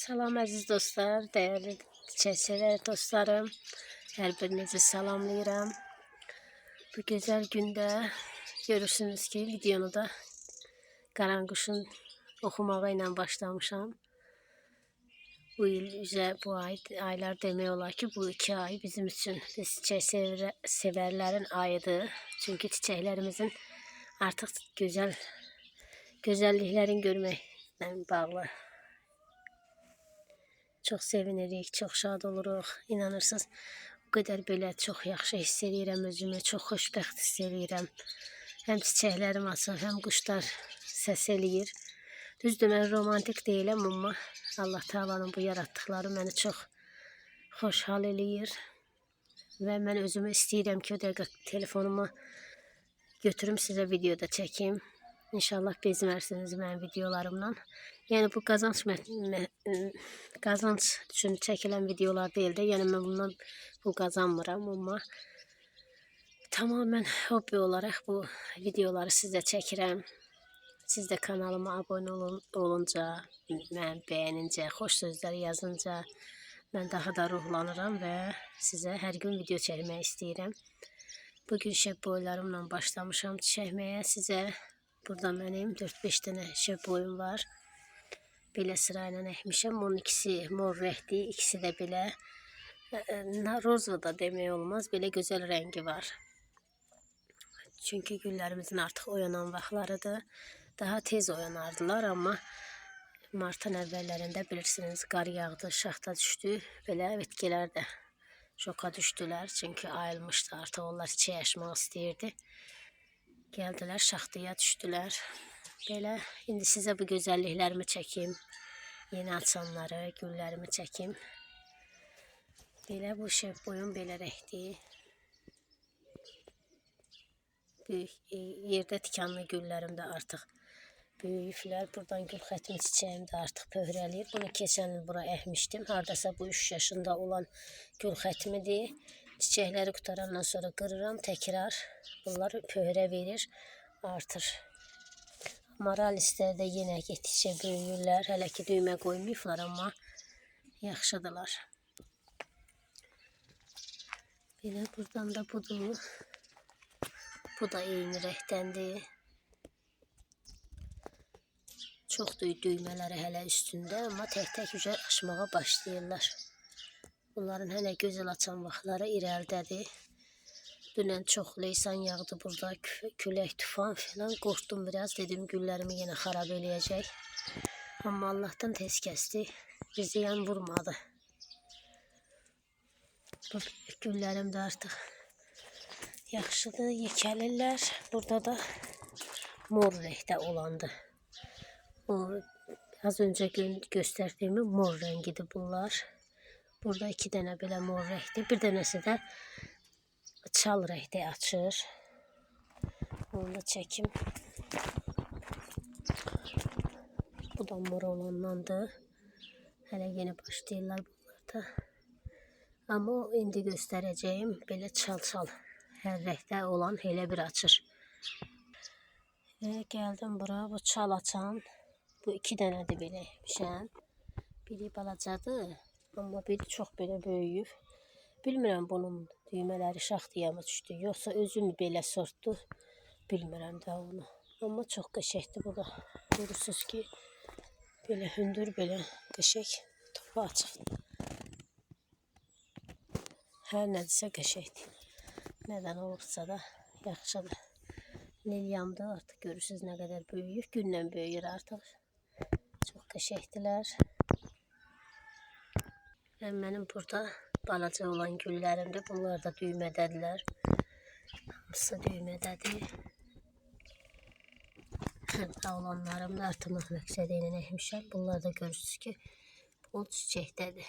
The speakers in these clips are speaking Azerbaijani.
Salam əziz dostlar, dəyərli çiçək dostlarım. Hər birinizi salamlayıram. Bu gözəl gündə görürsünüz ki, videonu da qaranquşun oxumağı ilə başlamışam. Bu il üzə bu aylar demək olar ki, bu 2 ay bizim üçün biz çiçək sevərlərin ayıdır. Çünki çiçəklərimizin artıq gözəlliklərini görməklə bağlı. Çox sevinirik, çox şad oluruq. İnanırsınız, o qədər belə çox yaxşı hiss edirəm özümü, çox xoşbəxt hiss edirəm. Həm çiçəklərim açır, həm quşlar səs eləyir. Düzdür, mən romantik deyiləm, amma Allah Taala'nın bu yaratdıqları məni çox xoşhal eləyir. Və mən özümü istəyirəm ki, o dəqiqə telefonumu götürüm sizə videoda çəkim. İnşallah bezmərsiniz mənim videolarımdan. Yəni bu qazanc üçün çəkilən videolar deyil də, yəni mən bundan pul qazanmıram, amma tamamen hobbi olaraq bu videoları sizə çəkirəm. Siz də kanalıma abunə olunca, mən bəyənincə, xoş sözlər yazınca mən daha da ruhlanıram və sizə hər gün video çəkmək istəyirəm. Bugün şəb boylarımla başlamışam çəkməyə sizə. Burada mənim 4-5 dənə şəb boyum var. Belə sırayla əkmişəm. Onun ikisi mor rəhdi, ikisi də belə rozva da demək olmaz. Belə gözəl rəngi var. Çünki güllərimizin artıq oyanan vaxtlarıdır. Daha tez oyanardılar, amma martın əvvəllərində bilirsiniz, qar yağdı, şaxta düşdü. Belə bitkilər də şoka düşdülər. Çünki ayılmışdı, artıq onlar çiçək açmaq istəyirdi. Gəldilər, şaxtaya düşdülər. Belə, indi sizə bu gözəlliklərimi çəkim. Yeni açanları, güllərimi çəkim. Belə bu şəb boyum belə rəhdi. Yerdə tikanlı güllərim də artıq böyüyüblər. Buradan gül xətmi çiçəyim də artıq pöhrəliyir. Bunu keçən il bura əkmişdim. Hardasa bu 3 yaşında olan gül xətmidir. Çiçəkləri qutarandan sonra qırıram, təkrar bunlar pöhrə verir, artır. Maralislər də yenə getdikcə böyüyürlər. Hələ ki düymə qoymayıblar, amma yaxşıdırlar. Belə buradan da budur. Bu da eyni rəhdəndir. Çoxdur düymələri hələ üstündə, amma tək-tək açmağa başlayırlar. Bunların hələ gözəl açan vaxtları irəlidədir. Dünən çox leysan yağdı burada, külək, tufan filan. Qorxdum biraz, dedim güllərimi yenə xarab eləyəcək. Amma Allahdan tez kəsdi, bizi yan vurmadı. Bu güllərim də artıq yaxşıdır, yekəlirlər. Burada da mor rəngdə olandı. O az öncə göstərdiyimi mor rəngidir bunlar. Burada 2 dənə belə mor rəngdir, bir dənəsi də çal rəngdə açır. Onu da çəkim. Bu da mor olandandır. Hələ yeni başlayırlar bunlar da. Amma indi göstərəcəyim belə çal-çal hər rəngdə olan elə bir açır. Və gəldim bura, bu çal açan. Bu 2 dənədir belə etmişəm. Biri balacadır, amma biri çox belə böyüyüb. Bilmirəm bunun düymələri şaxtaya mı düşdü, yoxsa özümü belə sortdu. Bilmirəm də onu. Amma çox qəşəkdir bu da. Görürsünüz ki, belə hündür, belə qəşək, topu açıq. Hər nədirsə qəşəkdir. Nədən olursa da yaxşıdır. Lilyamdır, artıq görürsünüz nə qədər böyüyür. Günlə böyüyür artıq. Çox qəşəkdirlər. Və mənim burada balaca olan güllərimdir. Bunlar da düymədədirlər. Hamısı düymədədir. Xırda olanlarım da artırmaq məqsədi ilə əkmişəm. Bunlar da görürsünüz ki, bol çiçəkdədir.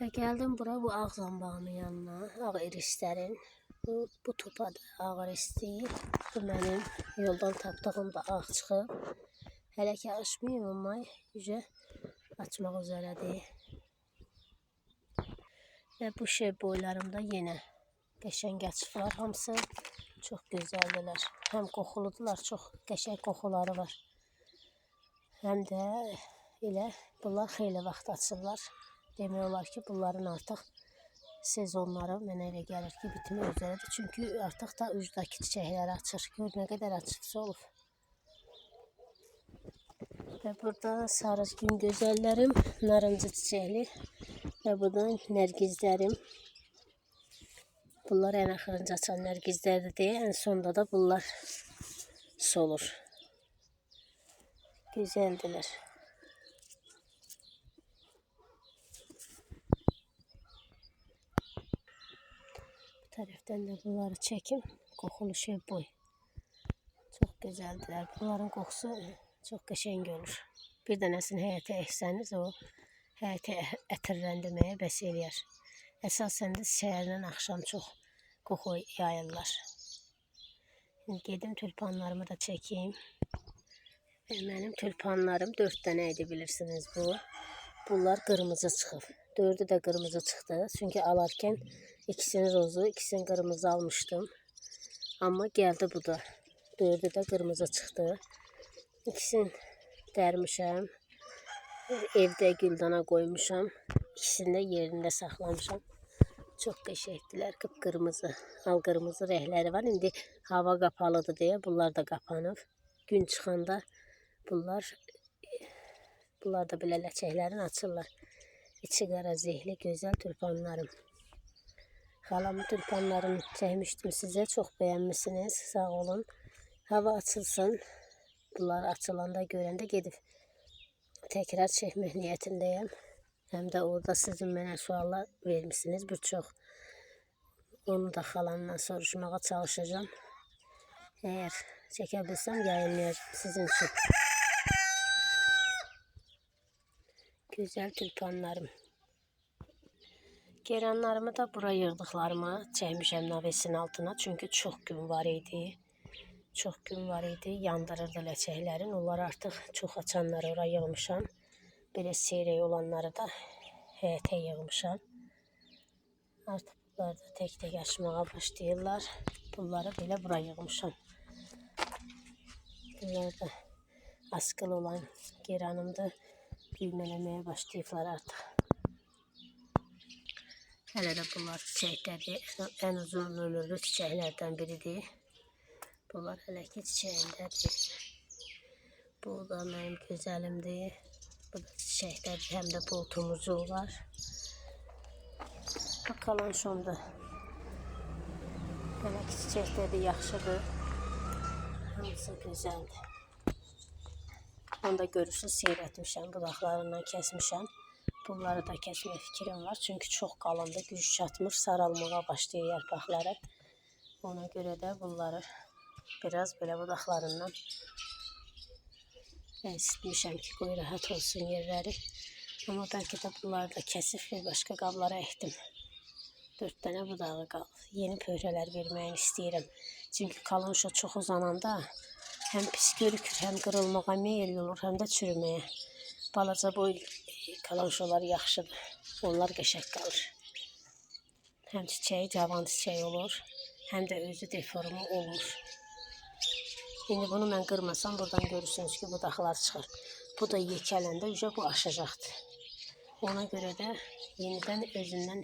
Və gəldim bura bu ağ zambağının yanına. Ağ irislərin. Bu topadır, ağ irisdir. Bu mənim yoldan tapdığım da ağ çıxıb. Hələ ki açmayayım, amma açmaq üzərədir. Və bu şəb boylarımda yenə qəşəng açıqlar. Hamısı çox gözəldirlər. Həm qoxuludular, çox qəşəng qoxuları var. həm də elə bunlar xeyli vaxt açırlar. Demək olar ki, bunların artıq sezonları mənə elə gəlir ki, bitmək üzrədir. Çünki artıq da ucdakı çiçəkləri açır. Gör nə qədər açıqsı olub. Və burada sarı gün gözəllərim, narıncı çiçəkli və burada nərgizlərim. Bunlar ən axırıncı açan nərgizlərdir deyə, ən sonda da bunlar solur. Gözəldilər. Bu tərəfdən də bunları çəkim. Qoxulu şevboy. Çox gözəldilər. Bunların qoxusu çox qəşəng olur. Bir dənəsini həyətə əhsəniz, o həyətə ətirləndirməyə bəs eləyər. Əsasən də səhərdən axşam çox qoxu yayırlar. Şimdi gedim tülpanlarımı da çəkeyim. Və mənim tülpanlarım 4 dənə idi, bilirsiniz bu. Bunlar qırmızı çıxıb. 4'ü də qırmızı çıxdı. Çünki alarkən ikisini rozu, ikisini qırmızı almışdım. Amma gəldi bu da. 4'ü də qırmızı çıxdı. İkisini dərmişəm. Evdə güldana qoymuşam. İkisini də yerində saxlamışam. Çox qəşəngdilər, qıpqırmızı, al-qırmızı rəhləri var. İndi hava qapalıdır deyə bunlar da qapanıb. Gün çıxanda bunlar da belə ləçəklərini açırlar. İçi qara zehli, gözəl tülpanlarım. Xalamın tülpanlarını çəkmişdim sizə, çox bəyənmişsiniz, sağ olun. Hava açılsın, bunlar açılanda görəndə gedib təkrar çəkmək niyyətindəyəm. Həm də orada sizin mənə suallar vermişsiniz bir çox. Onu da xalamdan soruşmağa çalışacağım. Əgər çəkə bilsəm yayınlayacağım sizin üçün. Gözəl tülpanlarım. Geranlarımı da bura yığdıqlarımı çəkmişəm navesin altına. Çünki çox gün var idi. Çox gün var idi. Yandırırdı ləçəklərin. Onları artıq çox açanları ora yığmışam. Belə seyrək olanları da həyətə yığmışam. Artıq bunlar da tək-tək açmağa başlayırlar. Bunları belə bura yığmışam. Bunlar da askıl olan geranımdır. Düymələməyə başlayıblar artıq. Hələ də bunlar çiçəklərdir. Ən uzun ömürlü çiçəklərdən biridir. Bunlar hələ ki çiçəyindədir. Bu da mənim gözəlimdir. Bu da çiçəklərdir, həm də bol tumucu var. Bu kalanşomdur. Belə ki çiçəklərdir, yaxşıdır. Hamısı gözəldir. Onu da görürsünüz, seyrətmişəm, budaqlarından kəsmişəm. Bunları da kəsmək fikrim var. Çünki çox qalındır, güc çatmır, saralmağa başlayır yarpaqları. Ona görə də bunları biraz belə budaqlarından isitmişəm ki, qoy rahat olsun yerləri. Amma bəlkə də bunları da kəsib bir başqa qablara əkdim. 4 dənə budağı qalıb. Yeni pöhrələr verməyini istəyirəm. Çünki kalonşo çox uzananda həm pis görükür, həm qırılmağa meyilli olur, həm də çürüməyə. Balaca boy kalonşolar yaxşıdır. Onlar qəşəng qalır. Həm çiçəyi cavan çiçək olur, həm də özü deformu olur. İndi bunu mən qırmasam, buradan görürsünüz ki, budaqlar çıxır. Bu da yekələndə bu aşacaqdır. Ona görə də yenidən özündən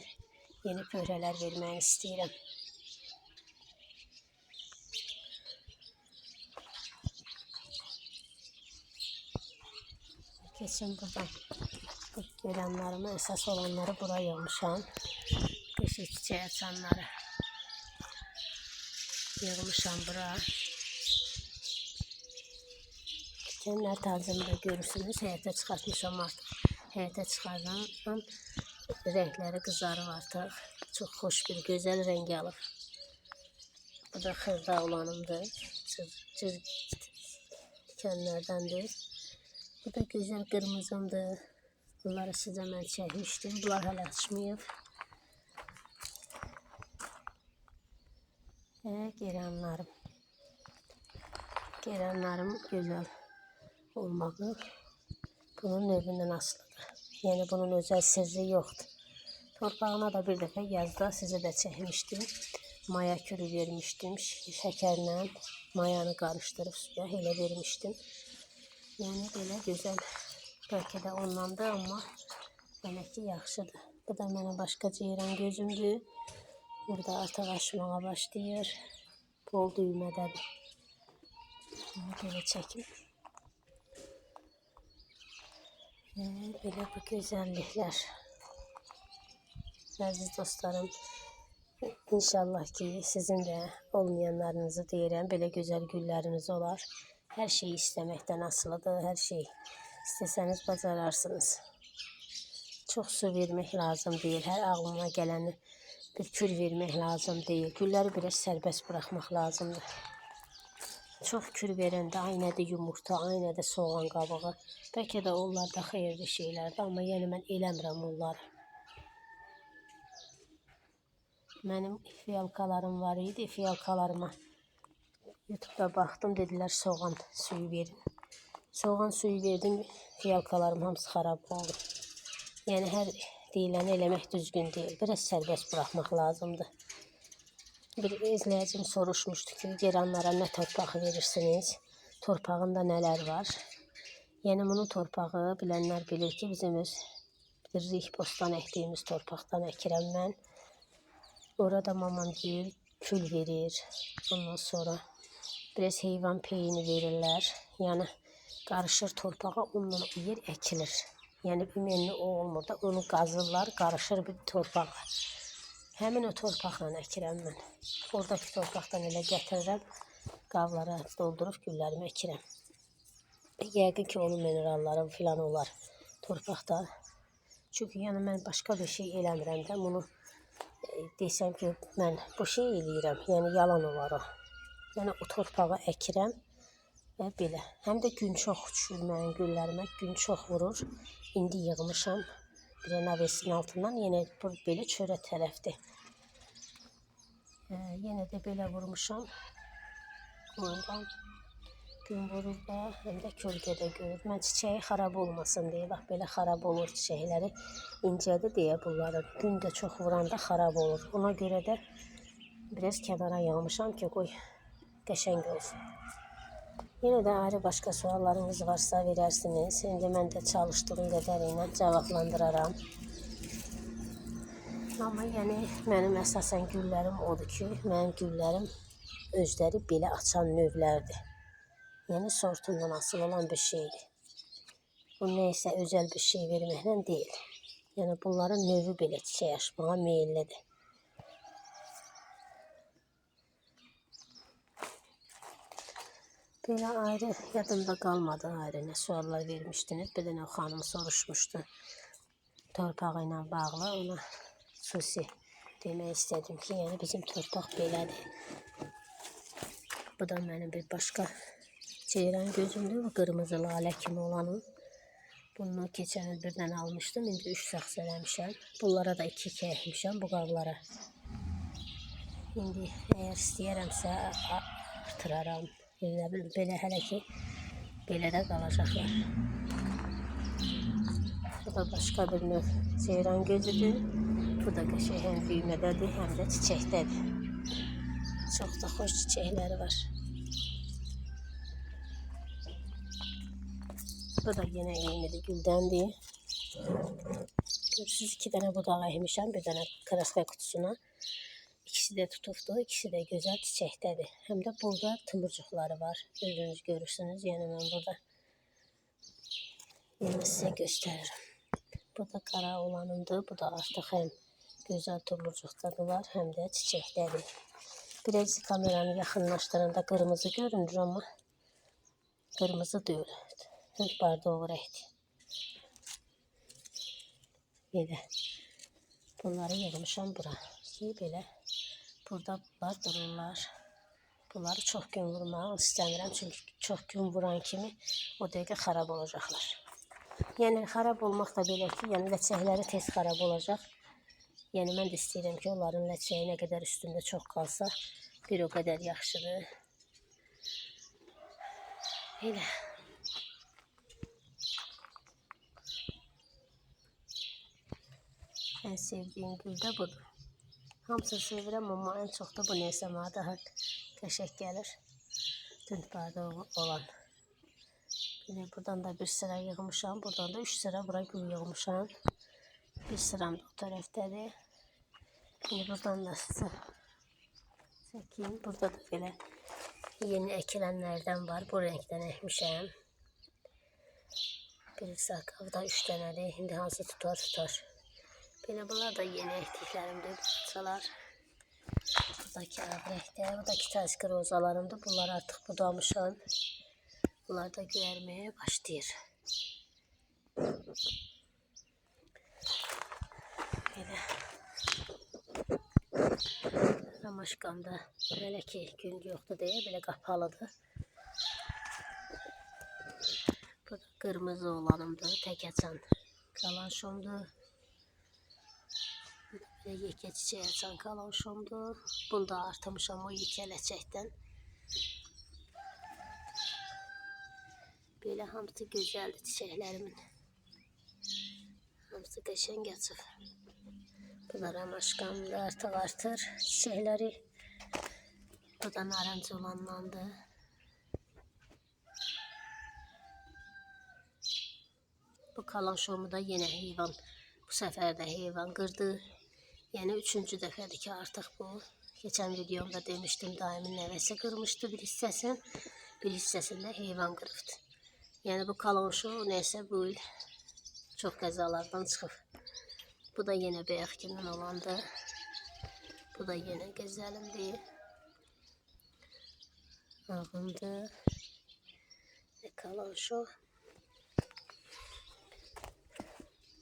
yeni pöhrələr verməyini istəyirəm. Keçin buradan. Bu geranlarımı, əsas olanları bura yığmışam. Qəşəng çiçək açanları yığmışam bura. Dikenlər tacını da görürsünüz. Həyətə çıxartmışam artıq. Həyətə çıxardan rəngləri qızarıb artıq. Çox xoş bir gözəl rəng alıb. Bu da xırda olanımdır. Cır dikenlərdəndir. Bu da gözəl qırmızımdır. Bunları sizə mən çəkmişdim. Bunlar hələ açmayıb. Geranlarım. Geranlarım gözəl olmağı bunun növündən asılıdır. Yəni bunun özəl sirri yoxdur. Torpağına da bir dəfə yazda sizə də çəkmişdim. Maya külü vermişdim. Şəkərlə mayanı qarışdırıb suya elə vermişdim. Yəni belə gözəl. Bəlkə də ondandır, amma belə ki yaxşıdır. Bu da mənə başqa ceyran gözümdür. Burada artıq açmağa başlayır. Bol düymədədir. Belə çəkim. Belə bu gözəlliklər. Əziz dostlarım, İnşallah ki sizin də olmayanlarınızı deyirəm, belə gözəl gülləriniz olar. Hər şey istəməkdən asılıdır, hər şey istəsəniz bacararsınız. Çox su vermək lazım deyil, hər ağlına gələni bir kül vermək lazım deyil. Gülləri biraz sərbəst buraxmaq lazımdır. Çox kül verəndə aynədə yumurta, aynədə soğan qabığı, bəlkə də onlar da xeyirli şeylərdir, amma yəni mən eləmirəm onları. Mənim fiyalkalarım var idi, fiyalkalarıma YouTube'da baxdım, dedilər soğan suyu verin. Soğan suyu verdim, fiyalkalarım hamısı xarab oldu. Yəni hər deyiləni eləmək düzgün deyil, biraz sərbəst buraxmaq lazımdır. Bir izləyicim soruşmuşdu ki, geranlara nə torpaq verirsiniz, torpağında nələr var? Yəni bunun torpağı bilənlər bilir ki, bizim öz rik bostan əkdiyimiz torpaqdan əkirəm mən. Orada mamam deyir, kül verir, ondan sonra biraz heyvan peyini verirlər. Yəni qarışır torpağa, onunla o yer əkilir. Yəni ümumiyyətlə o olmur da, onu qazırlar, qarışır bir torpağa. Həmin o torpaqla əkirəm mən. Oradakı torpaqdan elə gətirirəm, qablara doldurub güllərimi əkirəm. Yəqin ki, onun mineralları filan olar torpaqda. Çünki yəni mən başqa bir şey eləmirəm də, bunu desəm ki, mən bu şey eləyirəm, yəni yalan olar o. Yəni o torpağı əkirəm və belə. Həm də gün çox düşür mənim güllərimə, gün çox vurur. İndi yığmışam bir navesin altından, yenə belə çörə tərəfdir. Yenə də belə vurmuşam. Ondan gün vurur da, həm də kölgədə görür. Mən çiçəyi xarab olmasın deyə, bax belə xarab olur çiçəkləri. İncədir deyə bunların. Gün də çox vuranda xarab olur. Ona görə də biraz kənara yağmışam ki, qoy qəşəng olsun. Yenə də ayrı başqa suallarınız varsa verərsiniz. İndi mən də çalışdığım qədərilə cavablandıraram. Amma yəni mənim əsasən güllərim odur ki, mənim güllərim özləri belə açan növlərdir. Yəni sortundan asılı olan bir şeydir. Bu neysə özəl bir şey verməklə deyil. Yəni bunların növü belə çiçək açmağa meyillidir. Belə ayrı yadımda qalmadı, ayrı nə suallar vermişdiniz. Bir dənə xanım soruşmuşdu torpağı ilə bağlı. Ona xüsusi demək istədim ki, yəni bizim torpaq belədir. Bu da mənim bir başqa ceyran gözümdür, bu qırmızı lalə kimi olanın. Bunu keçən il bir dənə almışdım, indi 3 saxs eləmişəm. Bunlara da 2 əkmişəm bu qablara. İndi əgər istəyərəmsə artıraram. Nə bilim, belə hələ ki, belə də qalacaqlar. Bu da başqa bir növ ceyran gözüdür. Bu da qəşəng həm düymədədir, həm də çiçəkdədir. Çox da xoş çiçəkləri var. Bu da yenə eynidir, güldəndir. Görürsünüz, 2 dənə budaq əkmişəm, bir dənə kraska kutusuna. İkisi də tutubdur, ikisi də gözəl çiçəkdədir. Həm də burada tımırcıqları var, özünüz görürsünüz. Yəni mən burada sizə göstərirəm. Bu da qara olanındır, bu da artıq həm gözəl tımırcıqdadılar, həm də çiçəkdədir. Biraz kameranı yaxınlaşdıranda qırmızı görünür, amma qırmızı deyil. Bardağı rəngdir. Belə. Bunları yığmışam bura. Belə. Burada bunlar dururlar. Bunları çox gün vurmaq istəmirəm. Çünki çox gün vuran kimi o dəqiqə xarab olacaqlar. Yəni xarab olmaq da belə ki, yəni ləçəkləri tez xarab olacaq. Yəni mən də istəyirəm ki, onların ləçəyi nə qədər üstündə çox qalsa, bir o qədər yaxşıdır. Belə. Ən sevdiyim gül də budur. Hamısını sevirəm, amma ən çox da bu neysə mənə daha qəşəng gəlir. Tünd bardağı olan. Yine buradan da bir sıra yığmışam. Buradan da 3 sıra bura gül yığmışam. Bir sıram da o taraftadır. Şimdi buradan da size çekeyim. Burada da böyle yeni ekilenlerden var. Bu renkten ekmişəm. Bir sakavda 3 dənədir. Şimdi hansı tutar. Böyle bunlar da yeni ektiklerimdir. Parçalar. Buradaki ağrəkdə. Buradaki taşkı rozalarımdır. Bunlar artık budamışam. Bunlar da göyərməyə başlayır. Böyle. Ramaşkamda belə ki gün yoxdur deyə belə qapalıdır. Bu da qırmızı olanımdır. Tək açan kalanşomdur. Bu da belə yekə çiçək açan kalanşomdur. Bunu da artırmışam o yekələçəkdən. Böyle hamısı gözəldir çiçəklerimin. Hamısı qəşəng açır. Bu da ramaşkamda artıq artır çiçəkləri. Bu da narıncı olanlandır. Bu kalanşomu da yine heyvan. Bu sefer de heyvan kırdı. Yani 3-cü dəfədir ki artık bu. Geçen videomda demiştim daimin nəvəsi kırmıştı bir hissəsini. Bir hissəsində heyvan kırıbdı. Yani bu kalanşo neyse bu il çok qəzalardan çıxıb. Bu da yine beyazkinden olandı. Bu da yine gözəlimdir. Ağındı. Ve kalanşo.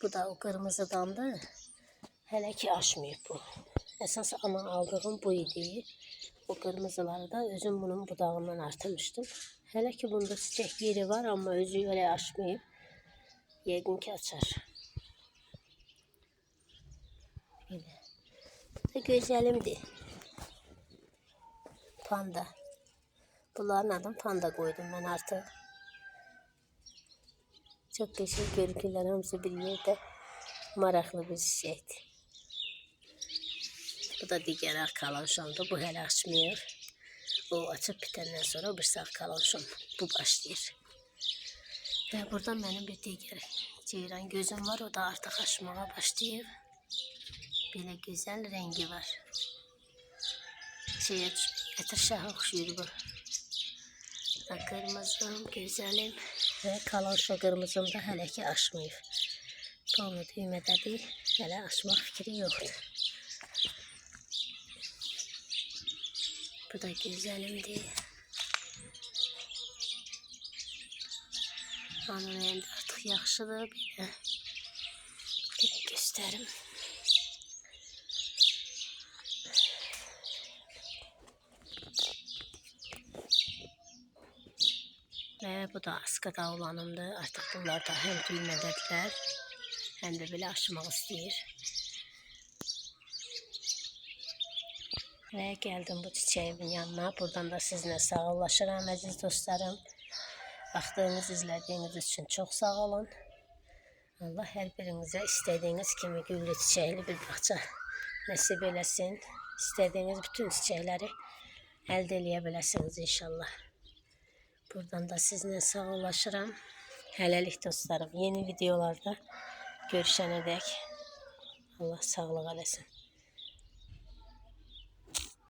Bu da o kırmızıdandı. Hele ki açmayıb bu. Esas ana aldığım bu idi. O kırmızıları da özüm bunun budağından artırmıştım. Hele ki bunda çiçek yeri var ama özü öyle açmayıb. Yəqin ki açar. Böyle. Bu da gözəlimdir. Panda. Bunların adını panda koydum ben artık. Çok geçik görüntüler hamısı bir yerde. Maraqlı bir çiçekdir. Bu da digər kalanşomdur. Bu hələ açmıyor. O açıb bitəndən sonra bir sağ kalanşom bu başlayır. Ve burada benim bir digər ceyran gözüm var. O da artık açmağa başlayıb. Belə gözəl rengi var. Ətir şahı oxşuyur bu. Kırmızım, gözəlim ve kalanşo kırmızım da hələ ki açmayıb. Tonu düymədədir. Hələ açmaq fikri yoxdur. Bu da güzelimdi. Onun rəndi artıq yaxşıdır. Belə göstərim. Ve bu da askıda olanımdır. Artıq bunlar da hem düymədədirlər, hem de belə açmaq istəyir. Ve geldim bu çiçeğimin yanına. Buradan da sizinle sağollaşıram aziz dostlarım. Baktığınız, izlediğiniz için çok sağ olun. Allah her birinize istediğiniz kimi güllü çiçekli bir bahçe nasip eləsin. İstediğiniz bütün çiçekleri elde edebilirsiniz inşallah. Buradan da sizinle sağollaşıram. Hələlik dostlarım. Yeni videolarda görüşene dek Allah sağlık eləsin.